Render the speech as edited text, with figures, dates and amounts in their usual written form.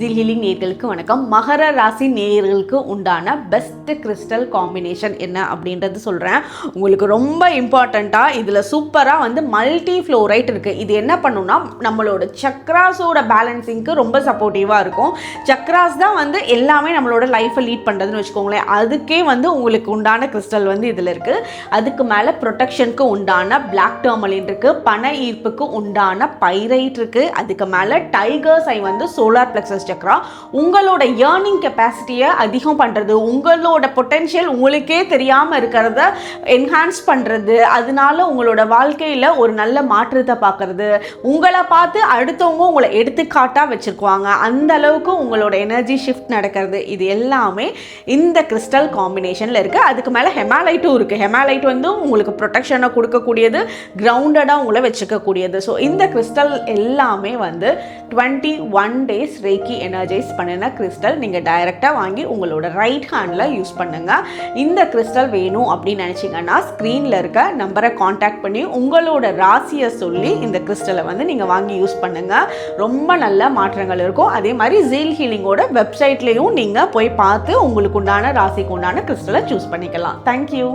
ஜில் ஹீலிங் நேயர்களுக்கு வணக்கம். மகர ராசி நேயர்களுக்கு உண்டான பெஸ்ட் கிறிஸ்டல் காம்பினேஷன் என்ன அப்படின்றது சொல்கிறேன். உங்களுக்கு ரொம்ப இம்பார்ட்டண்ட்டாக இதில் சூப்பராக மல்டி ஃப்ளோரைட் இருக்குது. இது என்ன பண்ணுன்னா நம்மளோட சக்ராஸோட பேலன்சிங்க்கு ரொம்ப சப்போர்ட்டிவாக இருக்கும். சக்ராஸ் தான் எல்லாமே நம்மளோட லைஃப்பை லீட் பண்ணுறதுன்னு வச்சுக்கோங்களேன். அதுக்கே உங்களுக்கு உண்டான கிறிஸ்டல் இதில் இருக்குது. அதுக்கு மேலே ப்ரொடெக்ஷனுக்கு உண்டான பிளாக் டர்மலின் இருக்குது. பண ஈர்ப்புக்கு உண்டான பைரைட் இருக்குது. அதுக்கு மேலே டைகர்ஸ் ஐ சோலார் பிளெக்ஸஸ் சக்ரா உங்களோட ஏர்னிங் கெப்பாசிட்டியை அதிகம் பண்ணுறது, உங்களோட பொட்டென்ஷியல் உங்களுக்கே தெரியாமல் இருக்கிறத என்ஹான்ஸ் பண்ணுறது, அதனால உங்களோட வாழ்க்கையில் ஒரு நல்ல மாற்றத்தை பார்க்குறது, உங்களை பார்த்து அடுத்தவங்க உங்களை எடுத்துக்காட்டாக வச்சுருக்குவாங்க, அந்த அளவுக்கு உங்களோட எனர்ஜி ஷிஃப்ட் நடக்கிறது. இது எல்லாமே இந்த கிறிஸ்டல் காம்பினேஷனில் இருக்குது. அதுக்கு மேலே ஹெமாலைட்டும் இருக்குது. ஹெமாலைட் உங்களுக்கு ப்ரொடெக்ஷனை கொடுக்கக்கூடியது, கிரவுண்டடாக உங்களை வச்சுக்கக்கூடியது. ஸோ இந்த கிறிஸ்டல் எல்லாமே 21 days ரேக்கி எனர்ஜைஸ் பண்ணின கிறிஸ்டல். நீங்கள் டைரெக்டாக வாங்கி உங்களோட ரைட் ஹேண்டில் யூஸ் பண்ணுங்கள். இந்த கிறிஸ்டல் வேணும் அப்படின்னு நினச்சிங்கன்னா ஸ்க்ரீனில் இருக்க நம்பரை காண்டாக்ட் பண்ணி உங்களோட ராசியை சொல்லி இந்த கிறிஸ்டலை நீங்கள் வாங்கி யூஸ் பண்ணுங்கள். ரொம்ப நல்ல மாற்றங்கள் இருக்கும். அதே மாதிரி ஜீல் ஹீலிங்கோட வெப்சைட்லேயும் நீங்கள் போய் பார்த்து உங்களுக்கு உண்டான ராசிக்கு உண்டான கிறிஸ்டலை சூஸ் பண்ணிக்கலாம். தேங்க்யூ.